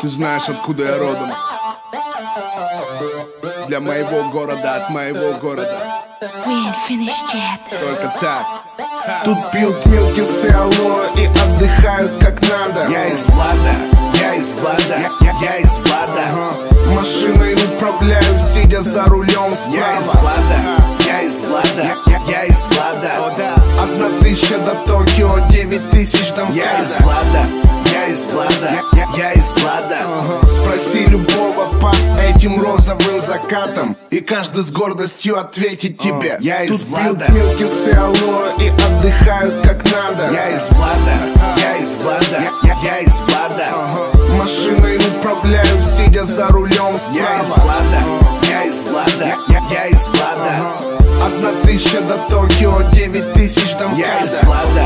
Ты знаешь, откуда я родом. Для моего города, от моего города. Только так. Тут пьют милкис и алоэ и отдыхают как надо. Я из Влада, я из Влада, я из Влада. Машиной управляю, сидя за рулем справа. Я из Влада, я из Влада, я из Влада. 1000 до Токио, 9000 до МКАДа. Я из Влада, я из Влада, я из Влада. Спроси любого по этим розовым закатам, и каждый с гордостью ответит тебе. Я из Влада. Тут пьют милкис и алоэ и отдыхают как надо. Я из Влада, я из Влада, я из Влада. Машиной управляю, сидя за рулем справа. Я из Влада, я из Влада, я из Влада. 1000 до Токио, 9000 до МКАДа. Я из Влада,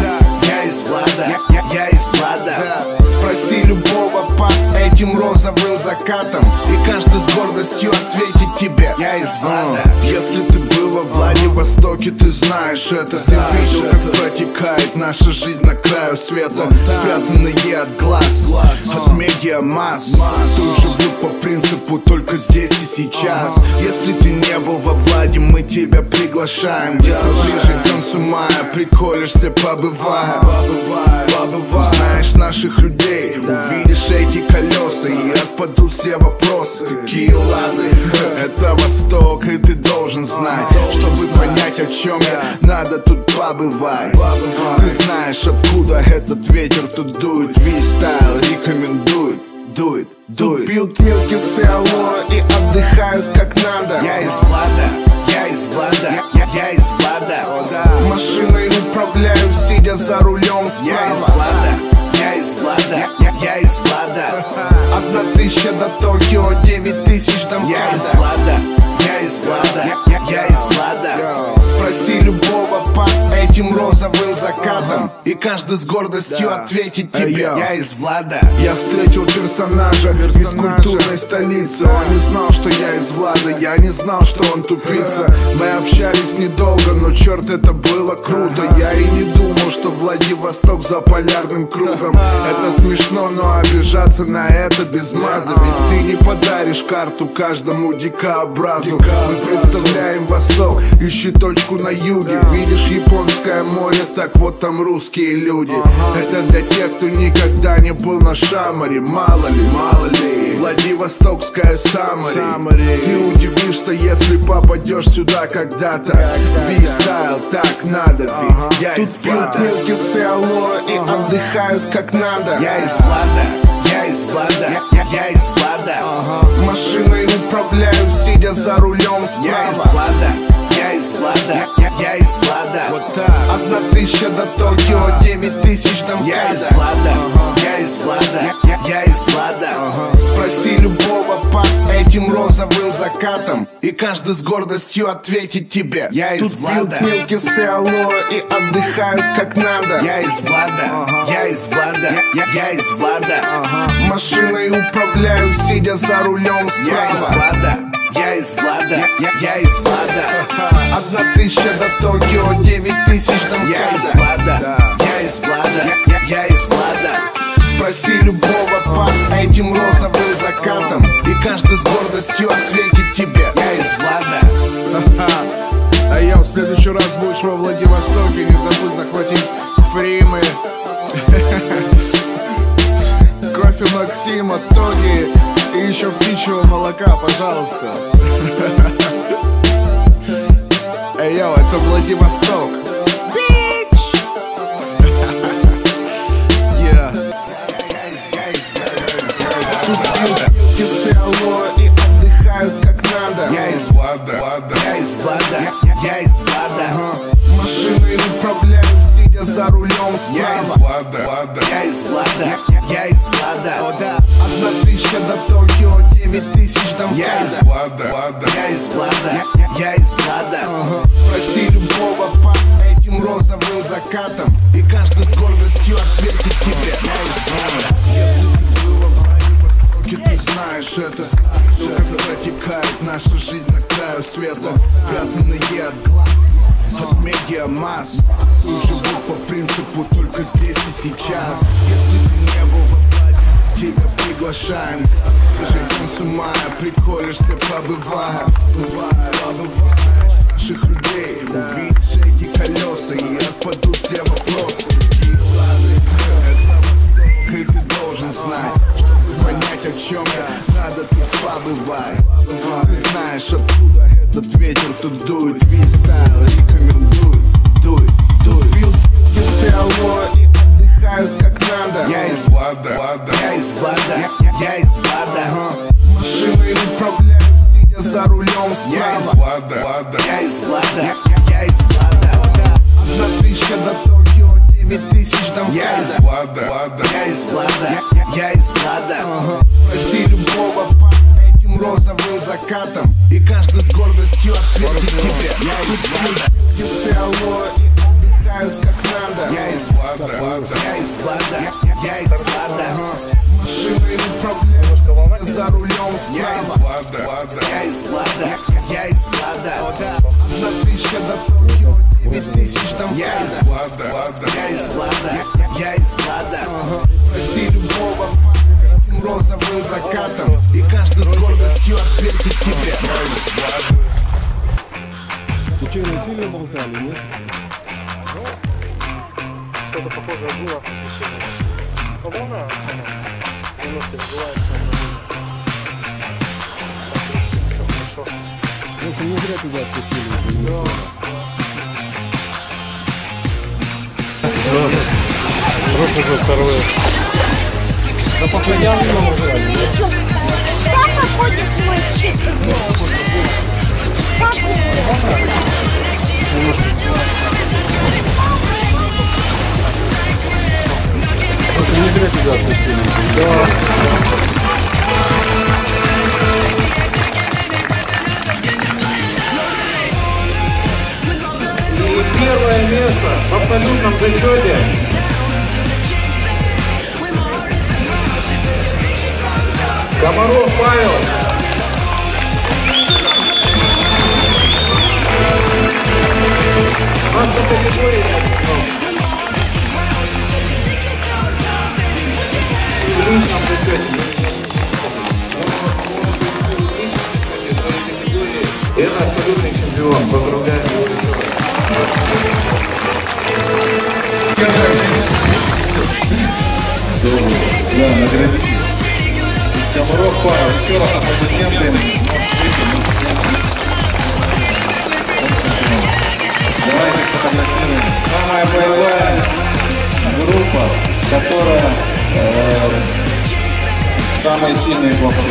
я из Влада, я из Влада. Спроси любого по этим розовым закатам, и каждый с гордостью ответит тебе. Я из Влада. Если ты был во Владивостоке, ты знаешь это. Ты видел, как протекает наша жизнь на краю света, спрятанные от глаз, от медиамасс. Тут живут по принципу только здесь и сейчас. Если ты не был во Владе, мы тебя приглашаем. Где-то ближе к концу мая приколешься, побывая. Узнаешь наших людей, увидишь эти колеса, и отпадут все вопросы. Какие лады, это Восток, и ты должен знать. Чтобы понять, о чем я, надо тут побывать. Ты знаешь, откуда этот ветер тут дует. V-Style рекомендует. Дует, дует. Пьют милкис и алоэ и отдыхают как надо. Я из Влада, я из Влада, я из Влада. Машиной управляю, сидя за рулем справа. Я из Влада, я из Влада, я из Влада. 1000 до Токио, 9000 до МКАДа. Я из Влада, я из Влада, я из Влада. Спроси любого по этим розовым закатам, и каждый с гордостью ответит тебе. Я из Влада. Я встретил персонажа из культурной столицы. Он не знал, что я из Влада, я не знал, что он тупица. Мы общались недолго, но черт, это было круто. Я и не думал, что Владивосток за полярным кругом. Это смешно, но обижаться на это без маза. Ведь ты не подаришь карту каждому дикообразу. Мы представляем Восток, ищи точку на юге. Видишь Японское море, так вот там русские люди. Это для тех, кто никогда не был на Шамаре. Мало ли, Владивостокская Самари. Ты удивишься, если попадешь сюда когда-то. V-Style, так надо, я из Тут пьют Влада. милкис и алоэ и отдыхают как надо. Я из Влада, я из Влада, я из Влада. Машиной управляю, сидя за рулем Я из справа. Влада, я из Влада, я из Влада. 1000 до Токио, 9000 до Я из МКАДа. Влада, я из Влада, я из Влада. Спроси любого по этим розовым закатам, и каждый с гордостью ответит тебе. Я из Тут Влада. пьют милкис и алоэ и отдыхают как надо. Я из Влада, я из Влада, я из Влада. Машиной управляю, сидя за рулем Я из справа. Влада, я из Влада, я из Влада. 1000 до Токио, 9000 до Я из МКАДа. Влада, я из Влада, я из Влада. Спроси любого по этим розовым закатам, и каждый с гордостью ответит тебе. Я из Влада. А я в следующий раз будешь во Владивостоке, не забудь захватить фримы, кофе Максима, тоги и еще птичьего молока, пожалуйста. Эй, йоу, это Владивосток. Тут пьют милкис и алоэ и отдыхают как надо. Я из Влада, я из Влада, я из Влада. Машиной управляю, сидя за рулем Я из справа. Влада, я из Влада, я из Влада. 1000 до Токио, 9000 до Я из МКАДа. Влада, я из Влада, я из Влада. Спроси любого по этим розовым закатам, и каждый с гордостью ответит тебе. Я из Влада. Если ты был во Владивостоке, ты знаешь это. Как протекает наша жизнь на краю света, спрятанные от глаз, от медиамасс. Мы живут по принципу только здесь и сейчас. Если ты не был во Владивостоке, тебя приглашаем. Ты же к концу мая приходишься, побывая. Знаешь наших людей, увидишь эти колеса и отпадут все вопросы. Это Восток, и ты должен знать, чтобы понять, о чем я, надо тут побывать. Ты знаешь, откуда этот ветер тут дует. Твистайл рекомендует, дуй, дуй. Все алло и отдыхают как надо. Я из Влада, я из Влада, я из Влада. Машиной управляют, сидя за рулем справа. Я из Влада, я из Влада, я из Влада. 1000 до Токио, 9000 до МКАДа. Я из Влада, я из Влада, я из Влада. Спроси любого по этим розовым закатам, и каждый с гордостью ответит тебе. Я из Влада, все алло и отдыхают как надо. я из Влада, я из Влада, я из Влада. Машиной управляют, за рулем Я из справа. Влада, я из Влада, я из Влада. 1000 до Токио, 9000 до Я из МКАДа. Влада, я из Влада, я из Влада. Спроси любого по этим розовым закатам, и каждый с гордостью ответит тебе. Ты что, не сильно болтали, нет? Что-то похожее было. Но волна немножко сбивается. Все хорошо. В общем, не зря туда отпустили. Просто уже второе. Да походян не могли. Как проходит мой щит? Как В общем, не зря туда отпустили. И первое место в абсолютном зачете. Комаров Павел. У нас по категории в личном зачете. Это абсолютный чемпион. Поздравляю его еще раз. Да, наградите. Комаров Павел, еще раз аплодисменты. Давайте сфотографируем. Самая боевая группа, которая самые сильные боксы.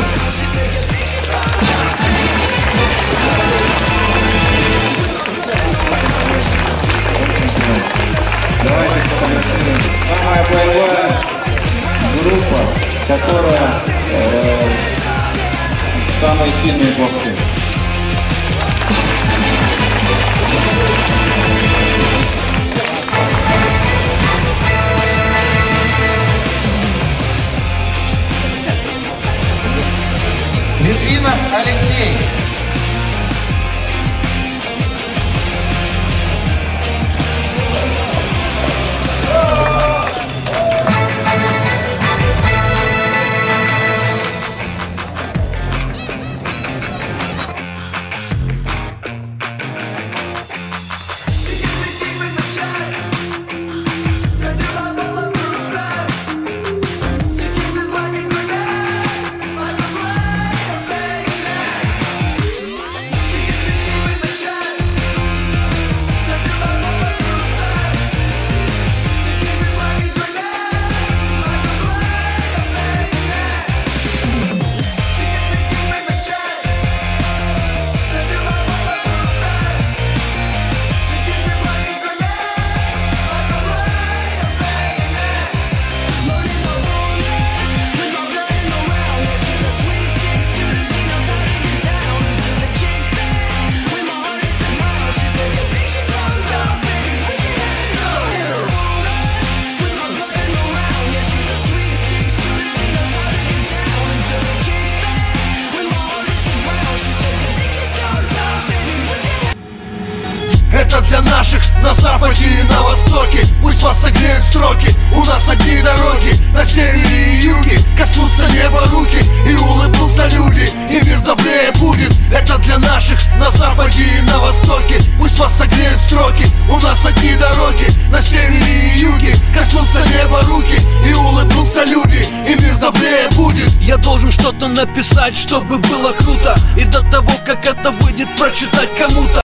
Давайте сфотографируем. Самая боевая группа, которая самые сильные боксы. Литвинов Алексей. Это для наших на западе и на востоке. Пусть вас согреют строки, у нас одни дороги. На севере и юге коснутся Чувства согреют строки, у нас одни дороги. На севере и юге коснутся неба руки, и улыбнутся люди, и мир добрее будет. Я должен что-то написать, чтобы было круто, и до того, как это выйдет, прочитать кому-то.